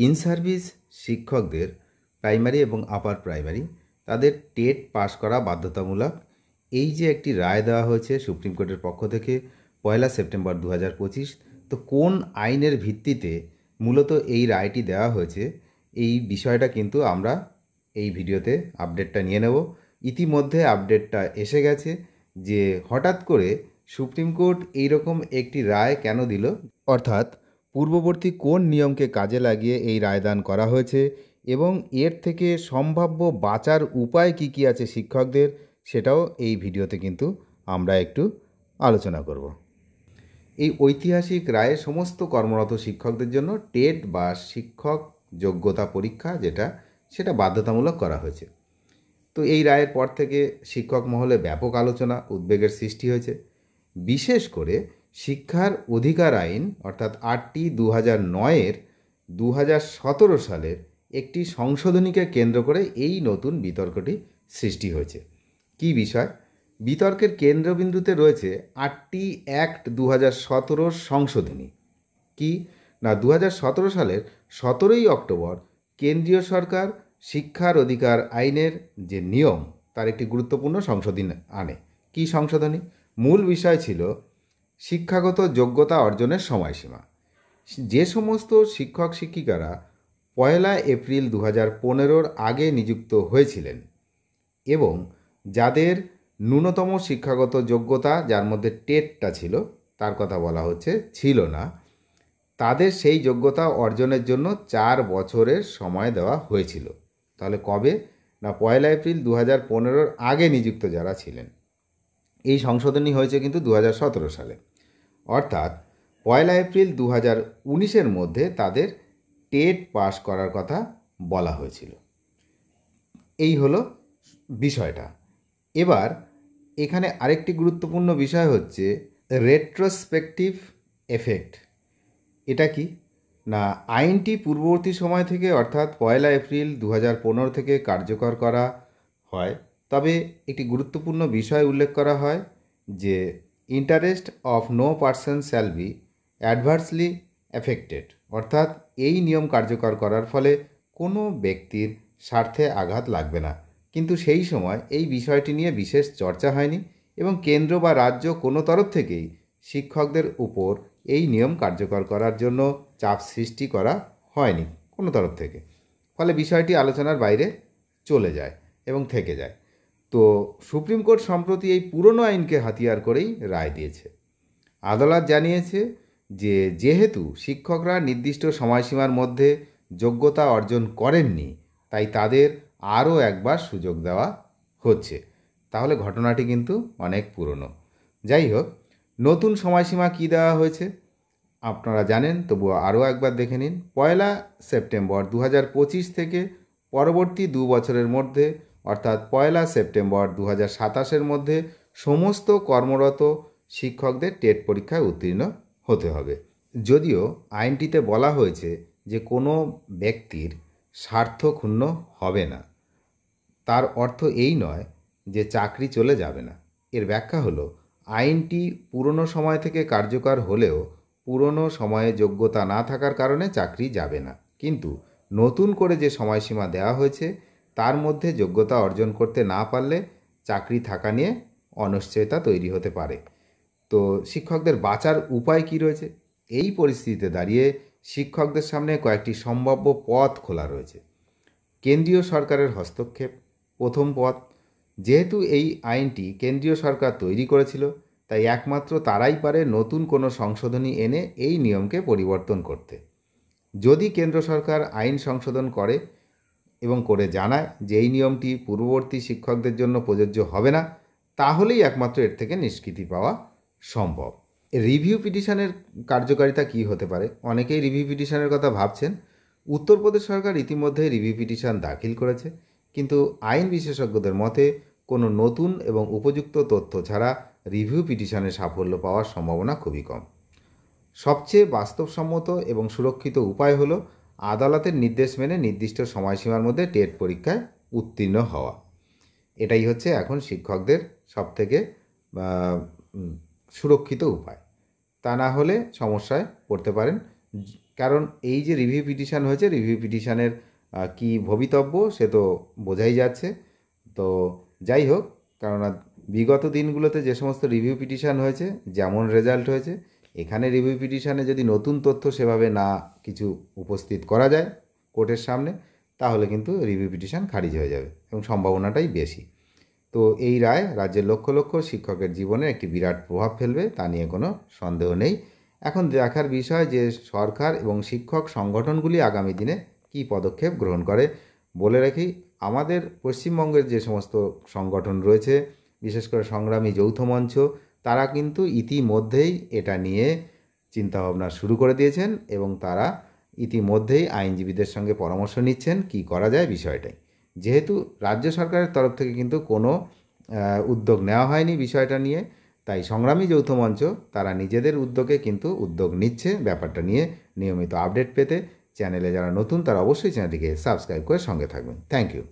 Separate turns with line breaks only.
In service শিক্ষকদের primary এবং upper primary তাদের টেট পাস করা বাধ্যতামূলক। এই যে একটি রায় দেওয়া হয়েছে সুপ্রিম কোর্টের পক্ষ থেকে 1 সেপ্টেম্বর 2025, তো কোন আইনের ভিত্তিতে মূলত এই রায়টি দেওয়া হয়েছে এই বিষয়টা কিন্তু আমরা এই ভিডিওতে আপডেটটা নিয়ে নেব। ইতিমধ্যে আপডেটটা এসে গেছে যে হঠাৎ করে সুপ্রিম কোর্ট এইরকম একটি রায় কেন দিল, অর্থাৎ পূর্ববর্তী কোন নিয়মকে কাজে লাগিয়ে এই রায়দান করা হয়েছে এবং এর থেকে সম্ভাব্য বাঁচার উপায় কী কী আছে শিক্ষকদের, সেটাও এই ভিডিওতে কিন্তু আমরা একটু আলোচনা করব। এই ঐতিহাসিক রায়ে সমস্ত কর্মরত শিক্ষকদের জন্য টেট বা শিক্ষক যোগ্যতা পরীক্ষা সেটা বাধ্যতামূলক করা হয়েছে। তো এই রায়ের পর থেকে শিক্ষক মহলে ব্যাপক আলোচনা উদ্বেগের সৃষ্টি হয়েছে। বিশেষ করে শিক্ষার অধিকার আইন অর্থাৎ 8টি 2009-এর 2017 সালের একটি সংশোধনীকে কেন্দ্র করে এই নতুন বিতর্কটি সৃষ্টি হয়েছে। কী বিষয়? বিতর্কের কেন্দ্রবিন্দুতে রয়েছে 8টি অ্যাক্ট 2017 সংশোধনী। কি না, 2017 সালের 17ই অক্টোবর কেন্দ্রীয় সরকার শিক্ষার অধিকার আইনের যে নিয়ম তার একটি গুরুত্বপূর্ণ সংশোধনী আনে। কি সংশোধনী? মূল বিষয় ছিল শিক্ষাগত যোগ্যতা অর্জনের সময়সীমা। যে সমস্ত শিক্ষক শিক্ষিকারা 1 এপ্রিল 2015-র আগে নিযুক্ত হয়েছিলেন এবং যাদের ন্যূনতম শিক্ষাগত যোগ্যতা, যার মধ্যে টেটটা ছিল, তার কথা বলা হচ্ছে, ছিল না, তাদের সেই যোগ্যতা অর্জনের জন্য 4 বছরের সময় দেওয়া হয়েছিল। তাহলে কবে না, 1 এপ্রিল 2015-র আগে নিযুক্ত যারা ছিলেন। এই সংশোধনী হয়েছে কিন্তু 2017 সালে, অর্থাৎ 1 এপ্রিল 2019-এর মধ্যে তাদের টেট পাস করার কথা বলা হয়েছিল। এই হলো বিষয়টা। এবার এখানে আরেকটি গুরুত্বপূর্ণ বিষয় হচ্ছে রেট্রোস্পেকটিভ এফেক্ট। এটা কি না, আইনটি পূর্ববর্তী সময় থেকে অর্থাৎ 1 এপ্রিল 2015 থেকে কার্যকর করা হয়, তবে একটি গুরুত্বপূর্ণ বিষয় উল্লেখ করা হয় যে interest of no person shall be adversely affected, অর্থাৎ এই নিয়ম কার্যকর করার ফলে কোনো ব্যক্তির স্বার্থে আঘাত লাগবে না। কিন্তু সেই সময় এই বিষয়টি নিয়ে বিশেষ চর্চা হয়নি এবং কেন্দ্র বা রাজ্য কোনো তরফ থেকেই শিক্ষকদের উপর এই নিয়ম কার্যকর করার জন্য চাপ সৃষ্টি করা হয়নি কোনো তরফ থেকে। ফলে বিষয়টি আলোচনার বাইরে চলে যায় এবং থেকে যায়। তো সুপ্রিম কোর্ট সম্প্রতি এই পুরনো আইনকে হাতিয়ার করেই রায় দিয়েছে। আদালত জানিয়েছে যে যেহেতু শিক্ষকরা নির্দিষ্ট সময়সীমার মধ্যে যোগ্যতা অর্জন করেননি, তাই তাদের আরও একবার সুযোগ দেওয়া হচ্ছে। তাহলে ঘটনাটি কিন্তু অনেক পুরনো। যাই হোক, নতুন সময়সীমা কী দেওয়া হয়েছে আপনারা জানেন, তবুও আরও একবার দেখে নিন। 1 সেপ্টেম্বর 2025 থেকে পরবর্তী 2 বছরের মধ্যে অর্থাৎ 1 সেপ্টেম্বর 2027-এর মধ্যে সমস্ত কর্মরত শিক্ষকদের টেট পরীক্ষায় উত্তীর্ণ হতে হবে। যদিও আইনটিতে বলা হয়েছে যে কোনো ব্যক্তির স্বার্থ ক্ষুণ্ণ হবে না, তার অর্থ এই নয় যে চাকরি চলে যাবে না। এর ব্যাখ্যা হলো আইনটি পুরনো সময় থেকে কার্যকর হলেও পুরনো সময়ে যোগ্যতা না থাকার কারণে চাকরি যাবে না, কিন্তু নতুন করে যে সময়সীমা দেওয়া হয়েছে তার মধ্যে যোগ্যতা অর্জন করতে না পারলে চাকরি থাকা নিয়ে অনিশ্চয়তা তৈরি হতে পারে। তো শিক্ষকদের বাঁচার উপায় কি রয়েছে? এই পরিস্থিতিতে দাঁড়িয়ে শিক্ষকদের সামনে কয়েকটি সম্ভাব্য পথ খোলা রয়েছে। কেন্দ্রীয় সরকারের হস্তক্ষেপ প্রথম পথ। যেহেতু এই আইনটি কেন্দ্রীয় সরকার তৈরি করেছিল, তাই একমাত্র তারাই পারে নতুন কোনো সংশোধনী এনে এই নিয়মকে পরিবর্তন করতে। যদি কেন্দ্র সরকার আইন সংশোধন করে এবং করে জানায় যে এই নিয়মটি পূর্ববর্তী শিক্ষকদের জন্য প্রযোজ্য হবে না, তাহলেই একমাত্র এর থেকে নিষ্কৃতি পাওয়া সম্ভব। রিভিউ পিটিশনের কার্যকারিতা কী হতে পারে? অনেকেই রিভিউ পিটিশনের কথা ভাবছেন। উত্তরপ্রদেশ সরকার ইতিমধ্যে রিভিউ পিটিশন দাখিল করেছে, কিন্তু আইন বিশেষজ্ঞদের মতে কোনো নতুন এবং উপযুক্ত তথ্য ছাড়া রিভিউ পিটিশনে সাফল্য পাওয়ার সম্ভাবনা খুবই কম। সবচেয়ে বাস্তবসম্মত এবং সুরক্ষিত উপায় হলো আদালতের নির্দেশ মেনে নির্দিষ্ট সময়সীমার মধ্যে টেট পরীক্ষায় উত্তীর্ণ হওয়া। এটাই হচ্ছে এখন শিক্ষকদের সবথেকে সুরক্ষিত উপায়। তা না হলে সমস্যায় পড়তে পারেন। কারণ এই যে রিভিউ পিটিশান হয়েছে, রিভিউ পিটিশানের কী ভবিতব্য সে তো বোঝাই যাচ্ছে। তো যাই হোক, কেননা বিগত দিনগুলোতে যে সমস্ত রিভিউ পিটিশান হয়েছে, যেমন রেজাল্ট হয়েছে, এখানে রিভিউ পিটিশানে যদি নতুন তথ্য সেভাবে না কিছু উপস্থিত করা যায় কোর্টের সামনে, তাহলে কিন্তু রিভিউ পিটিশান খারিজ হয়ে যাবে এবং সম্ভাবনাটাই বেশি। তো এই রায় রাজ্যের লক্ষ লক্ষ শিক্ষকের জীবনে একটি বিরাট প্রভাব ফেলবে, তা নিয়ে কোনো সন্দেহ নেই। এখন দেখার বিষয় যে সরকার এবং শিক্ষক সংগঠনগুলি আগামী দিনে কী পদক্ষেপ গ্রহণ করে। বলে রাখি, আমাদের পশ্চিমবঙ্গের যে সমস্ত সংগঠন রয়েছে, বিশেষ করে সংগ্রামী যৌথ মঞ্চ, তারা কিন্তু ইতিমধ্যেই এটা নিয়ে চিন্তাভাবনা শুরু করে দিয়েছেন এবং তারা ইতিমধ্যেই আইনজীবীদের সঙ্গে পরামর্শ নিচ্ছেন কী করা যায় বিষয়টাই। যেহেতু রাজ্য সরকারের তরফ থেকে কিন্তু কোনো উদ্যোগ নেওয়া হয়নি বিষয়টা নিয়ে, তাই সংগ্রামী যৌথ মঞ্চ তারা নিজেদের উদ্যোগে কিন্তু উদ্যোগ নিচ্ছে ব্যাপারটা নিয়ে নিয়মিত আপডেট পেতে। চ্যানেলে যারা নতুন তারা অবশ্যই চ্যানেলটিকে সাবস্ক্রাইব করে সঙ্গে থাকবেন। Thank you.